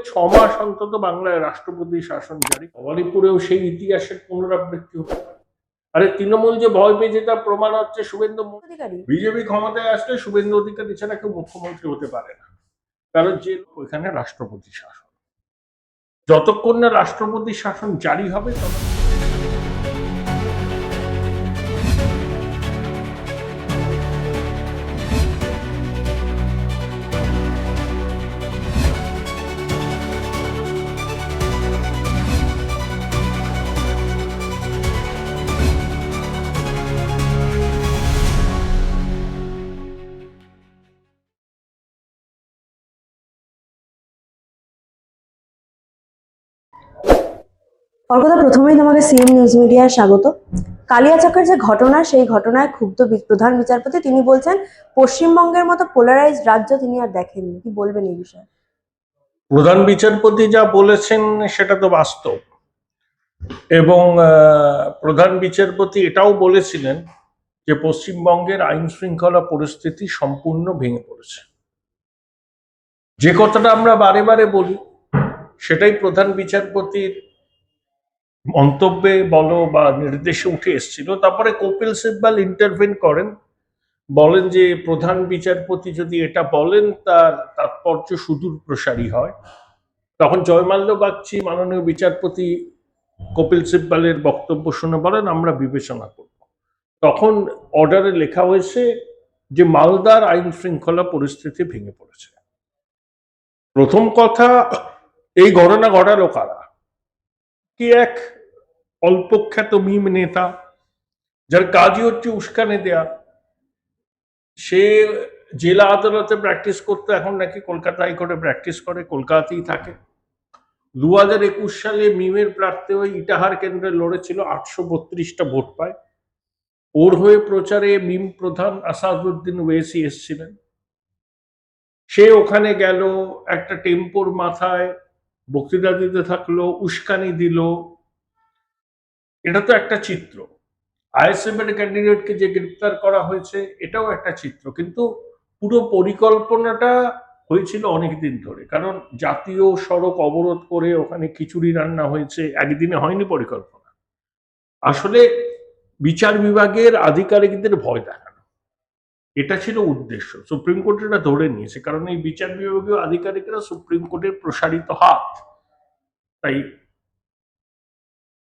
6 মাস অন্তত বাংলায় রাষ্ট্রপতি শাসন জারি। ভবানীপুরেও সেই ইতিহাসের পুনরাবৃত্তি হতে পারে। আরে তৃণমূল যে ভয় পেয়েছে তার প্রমাণ হচ্ছে শুভেন্দু অধিকারী। বিজেপি ক্ষমতায় আসলে শুভেন্দু অধিকারী ছাড়া কেউ মুখ্যমন্ত্রী হতে পারে না, কারণ যে ওইখানে রাষ্ট্রপতি শাসন, যতক্ষণ না রাষ্ট্রপতি শাসন জারি হবে ততক্ষণ অর্কদা, প্রথমেই তোমাকে সিএম নিউজ মিডিয়ায় স্বাগত। কালিয়াচকের যে ঘটনা, সেই ঘটনায় ক্ষুব্ধ প্রধান বিচারপতি, তিনি বলছেন পশ্চিমবঙ্গের মতো পোলারাইজড রাজ্য তিনি আর দেখেননি। কি বলবেন এই বিষয়ে? প্রধান বিচারপতি যা বলেছেন সেটা তো বাস্তব, এবং প্রধান বিচারপতি এটাও বলেছিলেন যে পশ্চিমবঙ্গের আইন শৃঙ্খলা পরিস্থিতি সম্পূর্ণ ভেঙে পড়েছে। যে কথাটা আমরা বারে বারে বলি সেটাই প্রধান বিচারপতির মন্তব্যে বলো বা নির্দেশে উঠে এসেছিল। তারপরে কপিল সিব্বল ইন্টারভেন করেন, বলেন যে প্রধান বিচারপতি যদি এটা বলেন তার তাৎপর্য সুদূর প্রসারী হয়। তখন জয়মাল্য বাগচি মাননীয় বিচারপতি কপিল সিব্বলের বক্তব্য শুনে বলেন আমরা বিবেচনা করব। তখন অর্ডারে লেখা হয়েছে যে মালদার আইন শৃঙ্খলা পরিস্থিতি ভেঙে পড়েছে। প্রথম কথা, এই ঘটনা ঘটালো কারা? কি এক অল্পখ্যাত মিম নেতা যার কাজই হচ্ছে উস্কানি দেয়া, সে জেলা আদালতে প্র্যাকটিস করতে এখন নাকি কলকাতা হাইকোর্টে প্র্যাকটিস করে, কলকাতাতেই থাকে। 2021 সালে মিমের প্রার্থী হয়ে ইটাহার কেন্দ্রে লড়েছিল, 832টা ভোট পায়। ওর হয়ে প্রচারে মিম প্রধান আসাদুদ্দিন ওয়েসি এসেছিলেন। সে ওখানে গেল, একটা টেম্পোর মাথায় বক্তৃতা দিতে থাকলো, উস্কানি দিল। এটা তো একটা চিত্র। আইএসএফ এর ক্যান্ডিডেটকে যে গ্রেপ্তার করা হয়েছে এটাও একটা চিত্র, কিন্তু পুরো পরিকল্পনাটা হয়েছিল অনেকদিন ধরে। কারণ জাতীয় সড়ক অবরোধ করে ওখানে খিচুড়ি রান্না হয়েছে, একদিনে হয়নি পরিকল্পনা। আসলে বিচার বিভাগের আধিকারিকদের ভয় দেখানো, এটা ছিল উদ্দেশ্য। সুপ্রিম কোর্ট এটা ধরে নিয়েছে, কারণ এই বিচার বিভাগীয় আধিকারিকরা সুপ্রিম কোর্টের প্রসারিত হাত। তাই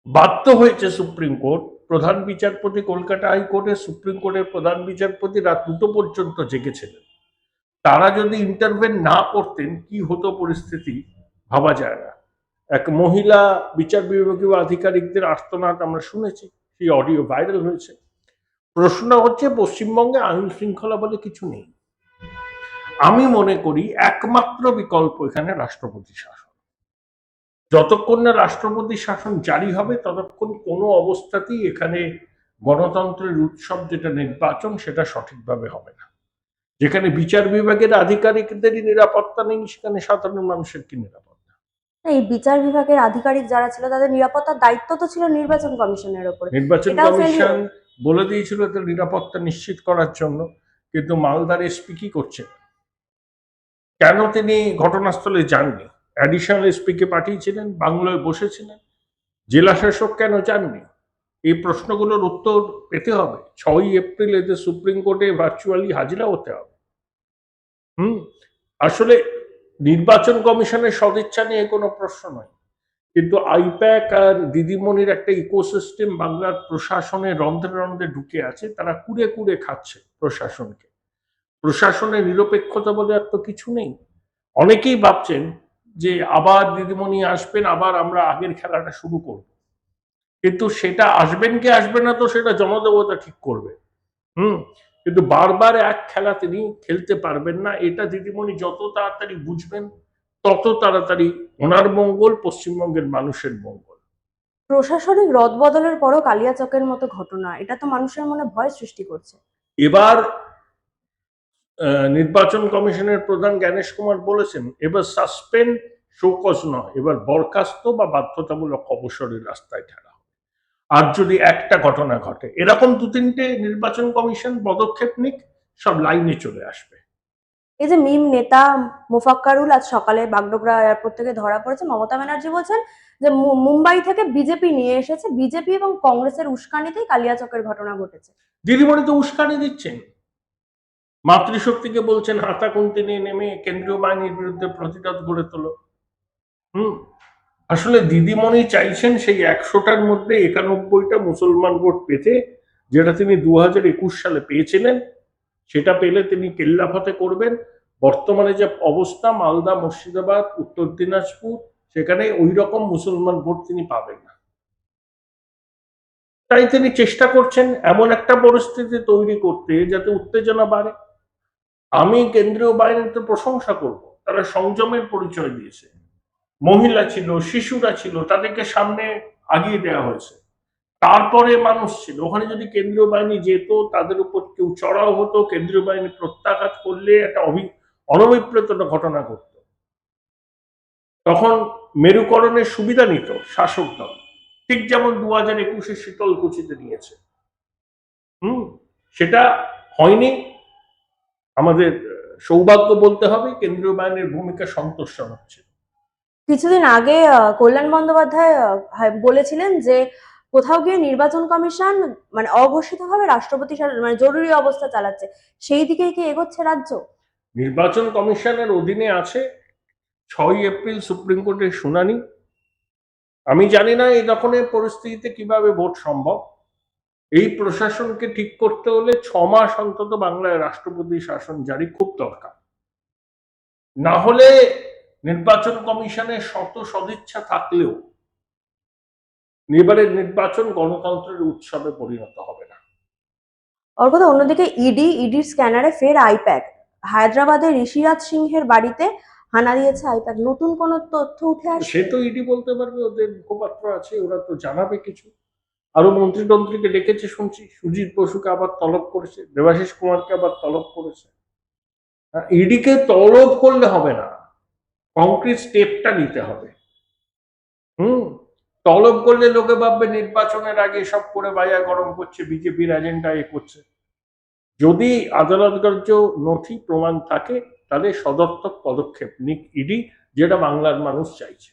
বাধ্য হয়েছে সুপ্রিম কোর্ট। প্রধান বিচারপতি কলকাতা হাইকোর্টে, সুপ্রিম কোর্টের প্রধান বিচারপতি রাত 2টো পর্যন্ত জেগেছিলেন। তারা যদি ইন্টারভেন না করতেন কি হতো পরিস্থিতি ভাবা যায় না। এক মহিলা বিচার বিভাগীয় আধিকারিকদের আর্তনাদ আমরা শুনেছি, সেই অডিও ভাইরাল হয়েছে। প্রশ্ন হচ্ছে পশ্চিমবঙ্গে আইন শৃঙ্খলা বলে কিছু নেই। আমি মনে করি একমাত্র বিকল্প এখানে রাষ্ট্রপতি শাসন। যতক্ষণ না রাষ্ট্রপতি শাসন জারি হবে ততক্ষণ কোনো অবস্থাতেই এখানে গণতন্ত্রের উৎসব যেটা নির্বাচন সেটা সঠিকভাবে হবে না। যেখানে বিচার বিভাগের আধিকারিকদেরই নিরাপত্তা নেই, সেখানে সাধারণ মানুষের কি নিরাপত্তা? এই বিচার বিভাগের আধিকারিক যারা ছিল তাদের নিরাপত্তার দায়িত্ব তো ছিল নির্বাচন কমিশনের উপরে। নির্বাচন এটাও কমিশন failure। বলে দিয়েছিল তার নিরাপত্তা নিশ্চিত করার জন্য, কিন্তু মালদার এসপি কি করছেন? কেন তিনি ঘটনাস্থলে যাননি? অ্যাডিশনাল এসপি কে পাঠিয়েছিলেন, বাংলোয় বসেছিলেন। জেলা শাসক কেন যাননি? এই প্রশ্নগুলোর উত্তর পেতে হবে। 6ই এপ্রিল এদের সুপ্রিম কোর্টে ভার্চুয়ালি হাজিরা হতে হবে। আসলে নির্বাচন কমিশনের সদিচ্ছা নিয়ে কোনো প্রশ্ন নয়, কিন্তু আইপ্যাক আর দিদিমণির একটা ইকোসিস্টেম বাংলার প্রশাসনের রন্ধ্রে রন্ধ্রে ঢুকে আছে। তারা কুড়ে কুড়ে খাচ্ছে প্রশাসনকে। প্রশাসনের নিরপেক্ষতা বলে আর তো কিছু নেই। অনেকেই ভাবছেন যে আবার দিদিমণি আসবেন, আবার আমরা আগের খেলাটা শুরু করব, কিন্তু সেটা আসবেন কি আসবে না তো সেটা জনদেবতা ঠিক করবে। কিন্তু বারবার এক খেলা তিনি খেলতে পারবেন না। এটা দিদিমণি যত তাড়াতাড়ি বুঝবেন তত তাড়াতাড়ি ওনার মঙ্গল, পশ্চিমবঙ্গের মানুষের মঙ্গল। প্রশাসনিক রদবদলের পরও কালিয়াচকের মতো ঘটনা, এটা তো মানুষের মনে ভয় সৃষ্টি করছে। এবার নির্বাচন কমিশনের প্রধান জ্ঞানেশ কুমার বলেছেন এবার সাসপেন্ড শোকজ নয়, এবার বরখাস্ত বা বাধ্যতামূলক অবসরের রাস্তায় ঠেলা। আর যদি একটা ঘটনা ঘটে, এরকম 2-3টে নির্বাচন কমিশন পদক্ষেপ নিক, সব লাইনে চলে আসবে। এই যে মিম নেতা মোফাক্কারুল আজ সকালে বাগডোগরা এয়ারপোর্ট থেকে ধরা পড়েছে, মমতা ব্যানার্জি বলছেন যে মুম্বাই থেকে বিজেপি নিয়ে এসেছে, বিজেপি এবং কংগ্রেসের উস্কানিতেই কালিয়াচকের ঘটনা ঘটেছে। দিদিমণি তো উস্কানি দিচ্ছেন, মাতৃশক্তিকে বলছেন হাতাকুন্তি নিয়ে নেমে কেন্দ্রীয় বাহিনীর বিরুদ্ধে প্রতিরোধ গড়ে তোলো। আসলে দিদিমণি চাইছেন সেই 100টার মধ্যে 91টা মুসলমান ভোট পেতে, যেটা তিনি 2021 সালে পেয়েছিলেন। সেটা পেলে তিনি কেল্লাফতে করবেন। বর্তমানে যে অবস্থা মালদা, মুর্শিদাবাদ, উত্তর দিনাজপুর, সেখানে ওই রকম মুসলমান ভোট তিনি পাবেন না। তাই তিনি চেষ্টা করছেন এমন একটা পরিস্থিতি তৈরি করতে যাতে উত্তেজনা বাড়ে। আমি কেন্দ্রীয় বাহিনীতে প্রশংসা করব, তারা সংযমের পরিচয় দিয়েছে। মহিলা ছিল, শিশুরা ছিল, তাদেরকে সামনে আগিয়ে দেওয়া হয়েছে। তারপরে মানুষ ছিল, ওখানে যদি কেন্দ্রীয় বাহিনী যেত, তাদের উপর কেউ চড়াও হতো, কেন্দ্রীয় বাহিনী প্রত্যাঘাত করলে একটা অনভিপ্রেত ঘটনা ঘটত। তখন মেরুকরণের সুবিধা নিত শাসক দল, ঠিক যেমন 2021 শীতলকুচিতে নিয়েছে। সেটা হয়নি। আমাদের সৌভাগ্য বলতে হবে, কেন্দ্রীয় বাহিনীর ভূমিকা সন্তোষজনক ছিল। কিছুদিন আগে কল্যাণ বন্দ্যোপাধ্যায় বলেছিলেন যে কোথাও গিয়ে নির্বাচন কমিশন মানে অঘোষিতভাবে রাষ্ট্রপতি মানে জরুরি অবস্থা চালাচ্ছে, সেই দিকে কি এগোচ্ছে রাজ্য? নির্বাচন কমিশনের অধীনে আছে 6ই এপ্রিল সুপ্রিম কোর্টের শুনানি। আমি জানি না এই রকমের পরিস্থিতিতে কিভাবে ভোট সম্ভব। এই প্রশাসনকে ঠিক করতে হলে 6 মাস অন্তত বাংলায় রাষ্ট্রপতি শাসন জারি খুব দরকার। না হলে নির্বাচন কমিশনের শত সদিচ্ছা থাকলেও এবারের নির্বাচন গণতন্ত্রের উৎসবে পরিণত হবে না। অর্কদা, অন্যদিকে ইডির স্ক্যানারে ফের আইপ্যাক। হায়দ্রাবাদের ঋষিরাজ সিংহের বাড়িতে হানা দিয়েছে আইপ্যাক। নতুন কোনো তথ্য উঠে আসছে? সে তো ইডি বলতে পারবে, ওদের মুখপাত্র আছে, ওরা তো জানাবে কিছু। আরো মন্ত্রীকে ডেকেছে শুনছি, সুজিত বসুকে আবার তলব করেছে, দেবাশিস কুমারকে আবার তলব করেছে। ইডিকে তলব করলে হবে না, কংক্রিট স্টেপটা নিতে হবে। তলব করলে লোকে ভাববে নির্বাচনের আগে সব করে বাজা গরম করছে, বিজেপির এজেন্ডা এ করছে। যদি আদালতগ্রাহ্য নথি প্রমাণ থাকে তাহলে সদর্থক পদক্ষেপ নিক ইডি, যেটা বাংলার মানুষ চাইছে।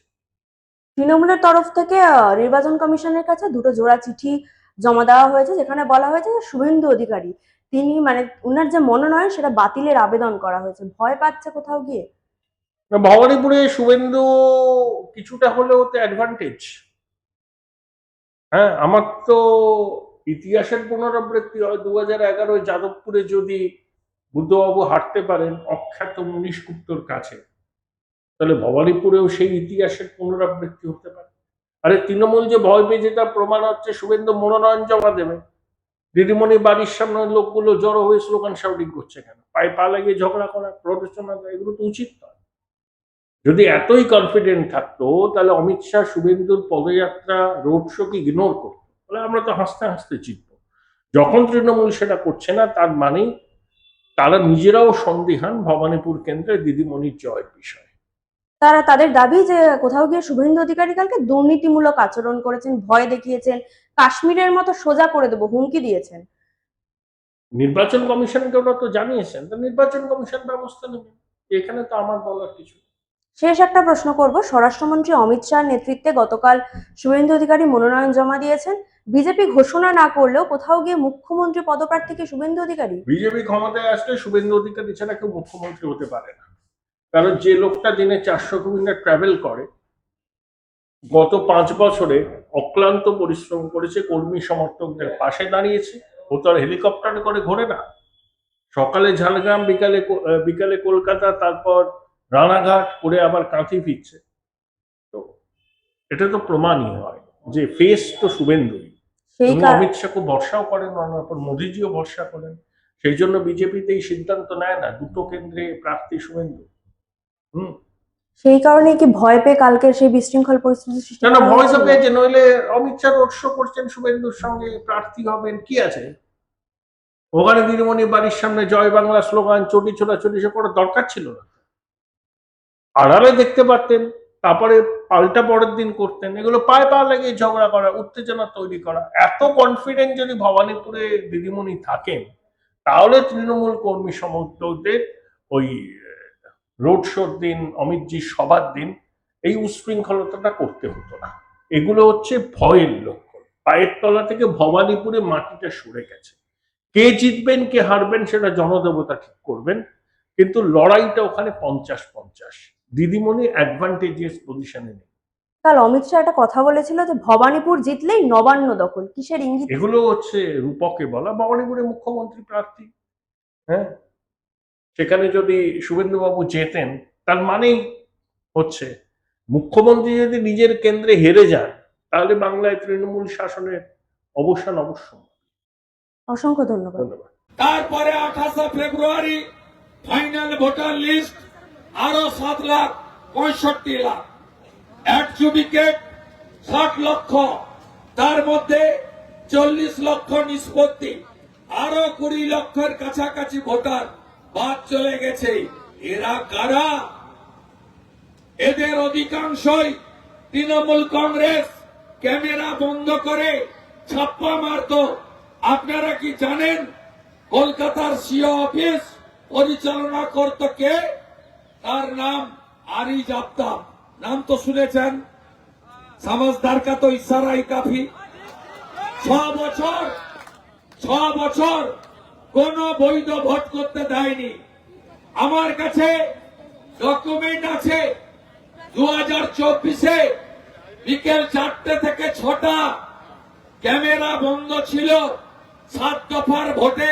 তৃণমূলের তরফ থেকে নির্বাচন কমিশনের কাছে দুটো জোড়া চিঠি জমা দেওয়া হয়েছে, যেখানে বলা হয়েছে যে শুভেন্দু অধিকারী তিনি মানে উনার যে মনোনয়ন সেটা বাতিলের আবেদন করা হয়েছে। ভয় পাচ্ছে কোথাও গিয়ে? ভবানীপুরে শুভেন্দু কিছুটা হলেও তো অ্যাডভান্টেজ। হ্যাঁ, আমার তো ইতিহাসের পুনরাবৃত্তি হয়। 2011 যাদবপুরে যদি বুদ্ধবাবু হারতে পারেন অখ্যাত মনীশ গুপ্তর কাছে, তাহলে ভবানীপুরেও সেই ইতিহাসের পুনরাবৃত্তি হতে পারে। আরে তৃণমূল যে ভয় পেয়ে যেটা প্রমাণ হচ্ছে, শুভেন্দু মনোনয়ন জমা দেবে, দিদিমণি বাড়ির সামনে লোকগুলো জড়ো হয়ে স্লোগান শাউটিং করছে কেন? পায়ে পা লাগিয়ে ঝগড়া করা, প্ররোচনা, এগুলো তো উচিত নয়। যদি এতই কনফিডেন্ট থাকতো তাহলে অমিত শাহ শুভেন্দুর পদযাত্রা, রোড শোকে ইগনোর করতো, তাহলে আমরা তো হাসতে হাসতে জিতবো। যখন তৃণমূল সেটা করছে না, তার মানে তারা নিজেরাও সন্দিহান ভবানীপুর কেন্দ্রে দিদিমণির জয়ের বিষয়ে। তাদের দাবি যে কোথাও গিয়ে শুভেন্দু অধিকারী কালকে দুর্নীতিমূলক আচরণ করেছেন, ভয় দেখিয়েছেন, কাশ্মীরের মতো সোজা করে দেবো হুমকি দিয়েছেন। নির্বাচন কমিশনকে ওরা তো জানিয়েছেন, তো নির্বাচন কমিশন ব্যবস্থা নেবে, এখানে তো আমার বলার কিছু। শেষ একটা প্রশ্ন করব, স্বরাষ্ট্রমন্ত্রী অমিত শাহর নেতৃত্বে গতকাল শুভেন্দু অধিকারী মনোনয়ন জমা দিয়েছেন। বিজেপি ঘোষণা না করলেও কোথাও গিয়ে মুখ্যমন্ত্রী পদপ্রার্থী কি শুভেন্দু অধিকারী? বিজেপি ক্ষমতায় আসলে শুভেন্দু অধিকারী ছাড়া কেউ মুখ্যমন্ত্রী হতে পারে না। কারণ যে লোকটা দিনে 400 কিলোমিটার ট্রাভেল করে, গত 5 বছরে অক্লান্ত পরিশ্রম করেছে, কর্মী সমর্থকদের পাশে দাঁড়িয়েছে। ও তো আর হেলিকপ্টারে করে ঘোরে না, সকালে ঝাড়গ্রাম, বিকালে কলকাতা, তারপর রানাঘাট করে আবার কাঁথি ফিরছে। তো এটা তো প্রমাণই হয় যে ফেস তো শুভেন্দুই। অমিত শাহ খুব ভরসাও করেন, অনপর মোদীজিও ভরসা করেন। সেই জন্য বিজেপিতে এই সিদ্ধান্ত নেয় না, দুটো কেন্দ্রে প্রার্থী শুভেন্দু। সেই কারণে কি ভয় পেয়ে কালকের সেই বিশৃঙ্খল পরিস্থিতি সৃষ্টি না, ভয় তো পেয়েছে, নইলে অমিত শাহ রোড শো করছেন, শুভেন্দুর সঙ্গে প্রার্থী হবেন, কি আছে ওখানে? দিদিমণি বাড়ির সামনে জয় বাংলা স্লোগান, চটি ছোটাছুটি সে করার দরকার ছিল না। আড়ালে দেখতে পারতেন, তারপরে পাল্টা পরের দিন করতেন। এগুলো পায়ে পা লাগিয়ে ঝগড়া করা, উত্তেজনা তৈরি করা। এত কনফিডেন্ট যদি ভবানীপুরে দিদিমণি থাকেন, তাহলে তৃণমূল কর্মী সমর্থকদের ওই রোড শোর দিন, অমিতজির সবার দিন এই উচ্ছৃঙ্খলতাটা করতে হতো না। এগুলো হচ্ছে ভয়ের লক্ষণ। পায়ের তলা থেকে ভবানীপুরে মাটিটা সরে গেছে। কে জিতবেন কে হারবেন সেটা জনদেবতা ঠিক করবেন, কিন্তু লড়াইটা ওখানে 50-50। দিদিমণি অ্যাডভান্টেজিয়াস পজিশনে নেই। কাল অমিত শাহ একটা কথা বলেছিল যে ভবানীপুর জিতলেই নবান্ন দখল, কিসের ইঙ্গিত? এগুলো হচ্ছে রূপকে বলা। ভবানীপুরে মুখ্যমন্ত্রী প্রার্থী, হ্যাঁ, সেখানে যদি শুভেন্দুবাবু জেতেন তার মানেই হচ্ছে মুখ্যমন্ত্রী যদি নিজের কেন্দ্রে হেরে যান তাহলে বাংলায় তৃণমূল শাসনের অবসান অবশ্যই। অসংখ্য ধন্যবাদ। ধন্যবাদ। তারপরে 28 ফেব্রুয়ারি ফাইনাল ভোটার লিস্ট আরো 7,65,00,000। অ্যাডজুডিকেট 60 লক্ষ, তার মধ্যে 40 লক্ষ নিষ্পত্তি, আরো 20 লক্ষের কাছাকাছি ভোটার বাদ চলে গেছে। এরা কারা? এদের অধিকাংশই তৃণমূল কংগ্রেস। ক্যামেরা বন্ধ করে ছাপ্পা মারত। আপনারা কি জানেন কলকাতার সিও অফিস পরিচালনা করত কে? তার নাম আরিজ আফতাব। নাম তো শুনেছেন। সমাজদার কা তো ইশারাই কাফি। 6 বছর কোন বৈধ ভোট করতে দেয়নি। আমার কাছে ডকুমেন্ট আছে। 2024-এ বিকেল 4টে থেকে 6টা ক্যামেরা বন্ধ ছিল। 7 দফার ভোটে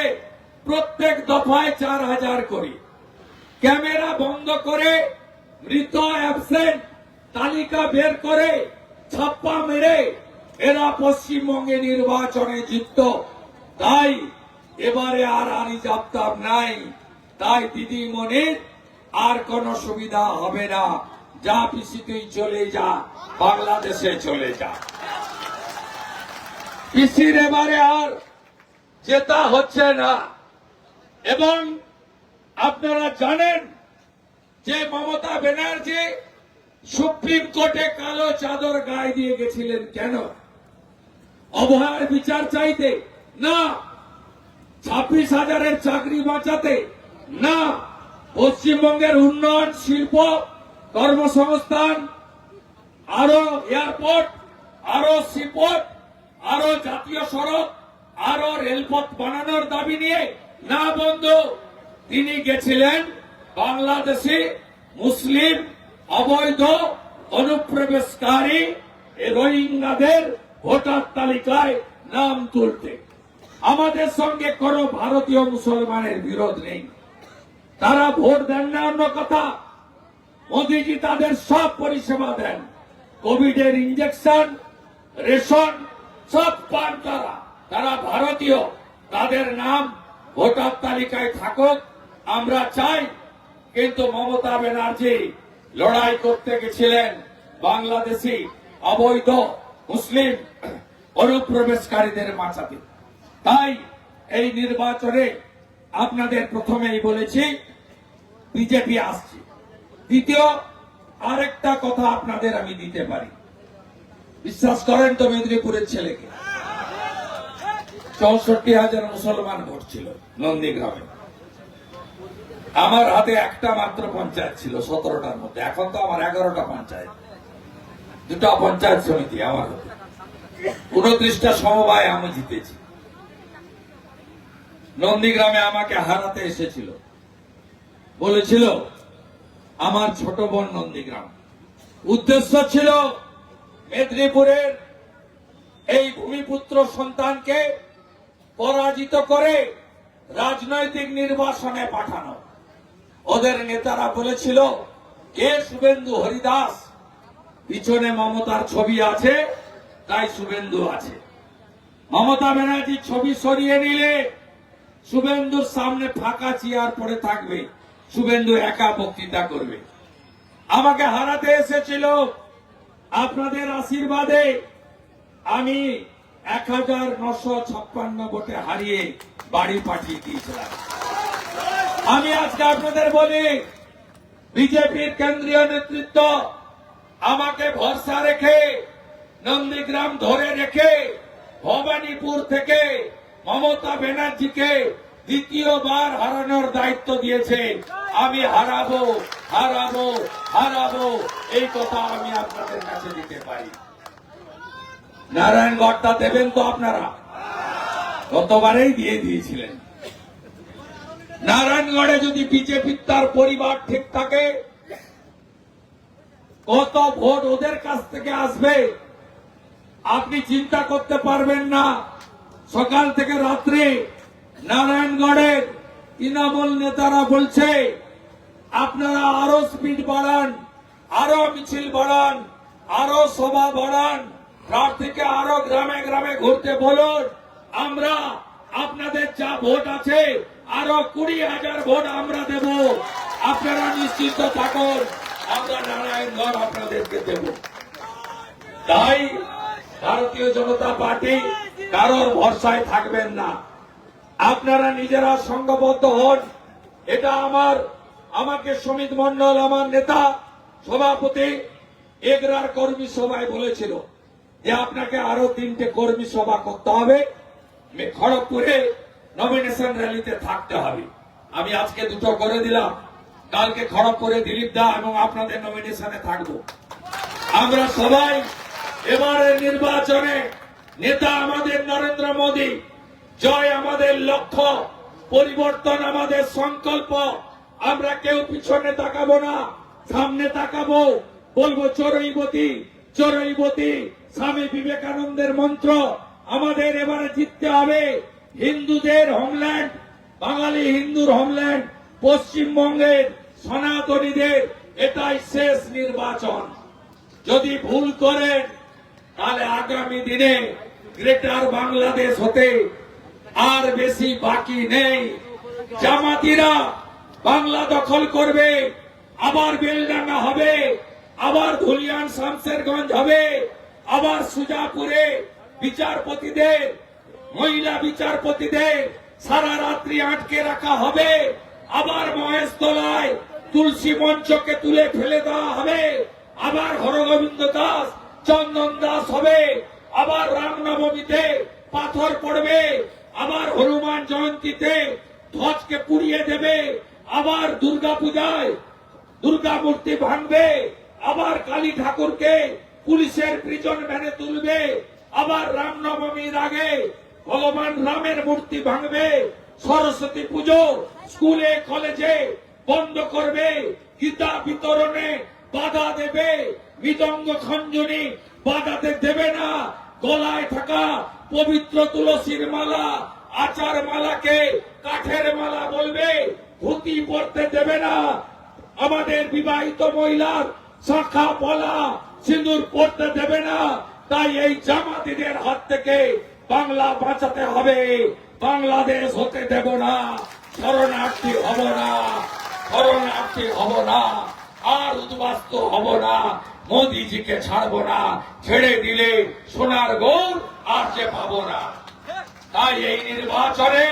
প্রত্যেক দফায় 4,000 করে ক্যামেরা বন্ধ করে মৃত অ্যাবসেন্ট তালিকা বের করে ছাপ্পা মেরে এরা পশ্চিমবঙ্গে নির্বাচনে জিতত। তাই এবারে আর আরিজ আফতাব নাই। তাই দিদিমণির আর কোন সুবিধা হবে না। যা পিসি তুই চলে যা, বাংলাদেশে চলে যা। পিসির এবারে আর জেতা হচ্ছে না। এবং আপনারা জানেন যে মমতা ব্যানার্জি সুপ্রিম কোর্টে কালো চাদর গায়ে দিয়ে গেছিলেন। কেন? অবহেলার বিচার চাইতে না, 26,000-এর চাকরি বাঁচাতে না, পশ্চিমবঙ্গের উন্নয়ন, শিল্প, কর্মসংস্থান, আরো এয়ারপোর্ট, আরো সিপোর্ট, আরো জাতীয় সড়ক, আরো রেলপথ বানানোর দাবি নিয়ে না বন্ধু। তিনি গেছিলেন বাংলাদেশি মুসলিম অবৈধ অনুপ্রবেশকারী রোহিঙ্গাদের ভোটার তালিকায় নাম তুলতে। আমাদের সঙ্গে কোন ভারতীয় মুসলমানের বিরোধ নেই। তারা ভোট দেন না অন্য কথা। মোদীজি তাদের সব পরিষেবা দেন। কোভিডের ইঞ্জেকশন, রেশন সব পান তারা। তারা ভারতীয়। তাদের নাম ভোটার তালিকায় থাকুক, আমরা চাই। কিন্তু মমতা ব্যানার্জি লড়াই করতে গেছিলেন বাংলাদেশি অবৈধ মুসলিম অনুপ্রবেশকারীদের বাঁচাতে। তাই এই নির্বাচনে আপনাদের প্রথমেই বলেছি বিজেপি আসছে। দ্বিতীয় আরেকটা কথা আপনাদের আমি দিতে পারি। বিশ্বাস করেন তো মেদিনীপুরের ছেলেকে 64,000 মুসলমান ভোট ছিল নন্দীগ্রামে। আমার হাতে একটা মাত্র পঞ্চায়েত ছিল 17টার মধ্যে। এখন তো আমার 11টা পঞ্চায়েত, 2টা পঞ্চায়েত সমিতি আমার হাতে, 29টা সমবায় আমি জিতেছি। নন্দীগ্রামে আমাকে হারাতে এসেছিল, বলেছিল আমার ছোট বোন নন্দীগ্রাম। উদ্দেশ্য ছিল মেদিনীপুরের এই ভূমিপুত্র সন্তানকে পরাজিত করে রাজনৈতিক নির্বাসনে পাঠানো। ওদের নেতারা বলেছিল কে শুভেন্দু হরিদাস, পিছনে মমতার ছবি আছে তাই শুভেন্দু আছে। মমতা ব্যানার্জির ছবি সরিয়ে নিলে শুভেন্দুর সামনে ফাঁকা চেয়ার পড়ে থাকবে, শুভেন্দু একা বক্তৃতা করবে। আমাকে হারাতে এসেছিল, আপনাদের আশীর্বাদে আমি 1956 ভোটে হারিয়ে বাড়ি পাঠিয়ে দিয়েছিলাম। আমি আজকে আপনাদের বলি, বিজেপির কেন্দ্রীয় নেতৃত্ব আমাকে ভরসা রেখে নন্দীগ্রাম ধরে রেখে ভবানীপুর থেকে মমতা ব্যানার্জিকে দ্বিতীয়বার হারানোর দায়িত্ব দিয়েছে। আমি হারাবো হারাবো হারাবো এই কথা আমি আপনাদের কাছে দিতে পারি। নারায়ণগড়টা দেবেন তো আপনারা? গতবারেই দিয়ে দিয়েছিলেন। নারায়ণগড়ে যদি বিজেপি তার পরিবার ঠিক থাকে, কত ভোট ওদের কাছ থেকে আসবে আপনি চিন্তা করতে পারবেন না। সকাল থেকে রাত্রে নারায়ণগড়ের তৃণমূল নেতারা বলছে আপনারা আরো স্পিড বাড়ান, আরো মিছিল বাড়ান, আরো সভা বাড়ান, প্রার্থীকে আরো গ্রামে গ্রামে ঘুরতে বলুন। আমরা আপনাদের যা ভোট আছে আরো 20,000 ভোট আমরা দেব, আপনারা নিশ্চিন্ত থাকুন, আমরা নারায়ণগড় আপনাদেরকে দেব। তাই ভারতীয় জনতা পার্টি কারোর ভরসায় থাকবেন না, আপনারা নিজেরা সংঘবদ্ধ হন। এটা আমাকে সমিত মন্ডল আমার নেতা সভাপতি এগরার কর্মী সভায় বলেছিল যে আপনাকে আরো 3টে কর্মী সভা করতে হবে, খড়গপুরে নমিনেশন র্যালিতে থাকতে হবে। আমি আজকে 2টো করে দিলাম, কালকে খড়গপুরে দিলীপ দা এবং আপনাদের নমিনেশনে থাকবো। আমরা সবাই এবারের নির্বাচনে নেতা আমাদের নরেন্দ্র মোদী, জয় আমাদের লক্ষ্য, পরিবর্তন আমাদের সংকল্প। আমরা কেউ পিছনে তাকাবো না, সামনে তাকাবো, বলবো চড়ুইবতী চড়ুইবতী। স্বামী বিবেকানন্দের মন্ত্র আমাদের এবারে জিততে হবে। হিন্দুদের হোমল্যান্ড, বাঙালি হিন্দুর হোমল্যান্ড পশ্চিমবঙ্গের সনাতনীদের, এটাই শেষ নির্বাচন। যদি ভুল করেন তাহলে আগামী দিনে গ্রেটার বাংলাদেশ হতে আর বেশি বাকি নেই। জামাতিরা বাংলা দখল করবে, আবার বেলডাঙ্গা হবে, আবার ধুলিয়ান শামসেরগঞ্জ হবে, আবার সুজাপুরে বিচারপতিদের, মহিলা বিচারপতিদের সারা রাত্রি আটকে রাখা হবে, আবার মহেশতলায় তুলসী মঞ্চকে তুলে ফেলে দেওয়া হবে, আবার হরগোবিন্দ দাস চন্দন দাস হবে, আবার রামনবমীতে পাথর পড়বে, আবার হনুমান জয়ন্তীতে ধ্বজকে পুড়িয়ে দেবে, আবার দুর্গাপূজায় দুর্গা মূর্তি ভাঙবে, আবার কালী ঠাকুরকে পুলিশের প্রিজন ভ্যানে তুলবে, আবার রামনবমীর আগে ভগবান রামের মূর্তি ভাঙবে, সরস্বতী পুজো স্কুলে কলেজে বন্ধ করবে, গীতা বিতরণে বাধা দেবে, মৃদঙ্গ খঞ্জনি বাধাতে দেবে না, গলায় থাকা পবিত্র তুলসীর মালা আচার মালাকে কাঠের মালা বলবে, ধুতি পরতে দেবে না, আমাদের বিবাহিত মহিলার শাখা পলা সিঁদুর পরতে দেবে না। তাই এই জামাতিদের হাত থেকে বাংলা বাঁচাতে হবে, বাংলাদেশ হতে দেব না, শরণার্থী হব না, শরণার্থী হব না, আর উদ্বাস্তু হব না, মোদিজিকে ছাড়বো না, ছেড়ে দিলে সোনার গোল আর যে পাবো না। তাই এই নির্বাচনে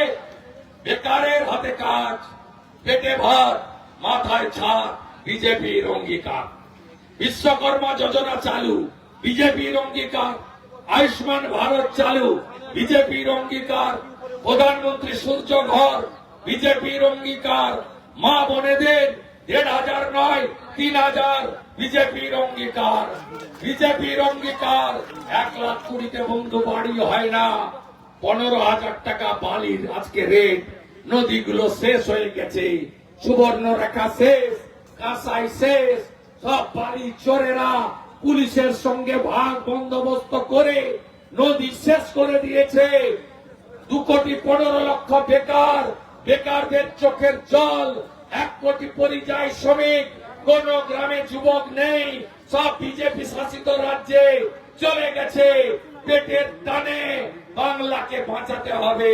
বেকারের হাতে কাজ, পেটে ভাত, মাথায় ছাদ, বিজেপির অঙ্গীকার। বিশ্বকর্মা যোজনা চালু, বিজেপির অঙ্গীকার। আয়ুষ্মান ভারত চালু, বিজেপির অঙ্গীকার। প্রধানমন্ত্রী সূর্য ঘর, বিজেপির অঙ্গীকার। মা বোনেদের 1,500 নয় 3,000, বিজেপির অঙ্গীকার। বিজেপির অঙ্গীকার। 1,20,000 বন্ধু বাড়ি হয় না, 15,000 টাকা বালির আজকে রেট। নদীগুলো শেষ হয়ে গেছে, সুবর্ণরেখা শেষ, কাঁসাই শেষ, সব বাড়ি চোরেরা পুলিশের সঙ্গে ভাগ বন্দোবস্ত করে নদী শেষ করে দিয়েছে। 2,15,00,000 বেকার, বেকারদের চোখের জল। 1 কোটি পরিযায়ী শ্রমিক, কোন গ্রামে যুবক নেই, সব বিজেপি শাসিত রাজ্যে চলে গেছে। পেটের টানে বাংলাকে বাঁচাতে হবে।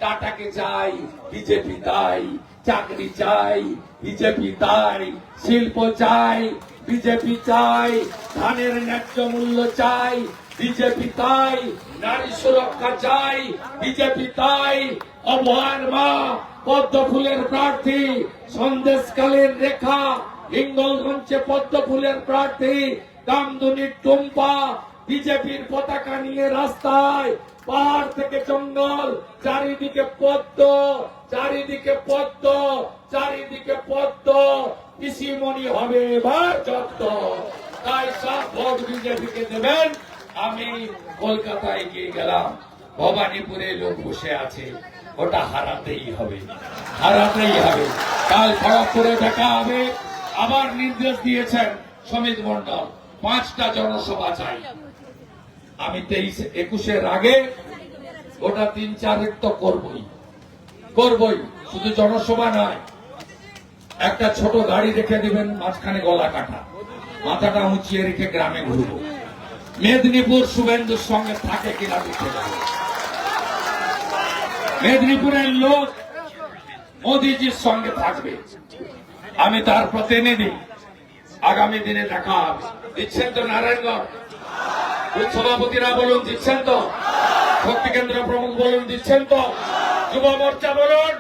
টাটাকে চাই, বিজেপি তাই। চাকরি চাই, বিজেপি তাই। শিল্প চাই, বিজেপি চাই। ধানের ন্যায্য মূল্য চাই, বিজেপি তাই। নারী সুরক্ষা চাই, বিজেপি তাই। অভয়ার মা, পদ্ম ফুলের প্রার্থী। সন্দেশকালের রেখা, হিঙ্গলগঞ্জে পদ্ম ফুলের প্রার্থী। কামদুনির টুম্পা বিজেপির পতাকা নিয়ে রাস্তায়। পাহাড় থেকে জঙ্গল, চারিদিকে পদ্ম, চারিদিকে পদ্ম, চারিদিকে পদ্ম, পিসিমণি হবে এবার যত। তাই সব ভোট বিজেপিকে দেবেন। আমি কলকাতায় গিয়ে গেলাম, ভবানীপুরে লোক বসে আছে, ওটা হারাতেই হবে, হারাতেই হবে। কাল খড়গপুরে দেখা হবে। আবার নির্দেশ দিয়েছেন সমিত মন্ডল, 5টা জনসভা চাই। আমি 23-21 আগে ওটা 3-4 তো করবই, শুধু জনসভা নয়, একটা ছোট গাড়ি রেখে দিবেন, মাঝখানে গলা কাটা, মাথাটা উঁচিয়ে রেখে গ্রামে ঘুরবো। মেদিনীপুর শুভেন্দুর সঙ্গে থাকে কিনা দেখে যাবো। মেদিনীপুরের লোক মোদিজির সঙ্গে থাকবে, আমি তার প্রতিনিধি। আগামী দিনে দেখা হবে। দিচ্ছেন তো নারায়ণগঞ্জ বুথ সভাপতিরা বলুন, দিচ্ছেন তো? শক্তি কেন্দ্র প্রমুখ বলুন, দিচ্ছেন তো? যুব মোর্চা বলুন,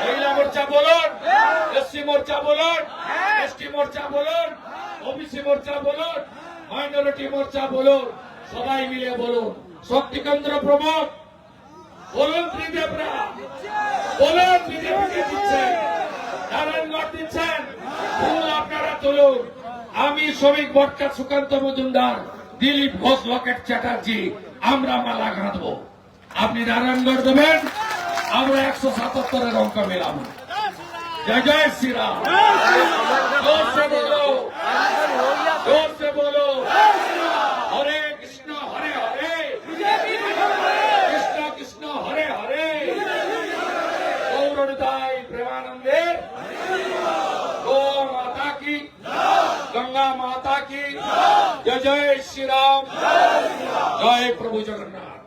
মহিলা মোর্চা বলুন, এসসি মোর্চা বলুন, এসটি মোর্চা বলুন, ওবিসি মোর্চা বলুন, মাইনরিটি মোর্চা বলুন, সবাই মিলে বলুন। শক্তি কেন্দ্র প্রমুখ বলুন, ত্রিদেবরা বলুন, বিজেপিকে দিচ্ছেন, নারায়ণগঞ্জ দিচ্ছেন, ফুল আপনারা তুলুন। আমি শ্রমিক ভট্টাচার্য, সুকান্ত মজুমদার, দিলীপ ঘোষ, লকেট চ্যাটার্জি, আমরা মালা গাঁথবো। আপনি নারায়ণগঞ্জ দেবেন, আমরা 177-এর অঙ্ক মেলাবো। জয় জয় শ্রীরাম। জোর সে বলো, জোর সে বলো, হরে কৃষ্ণ হরে হরে, কৃষ্ণ কৃষ্ণ হরে হরে, গৌরদাই প্রেমানন্দের, গো মাতা কি, গঙ্গা মাতা কি, জয় জয় শ্রীরাম, জয় প্রভু জগন্নাথ।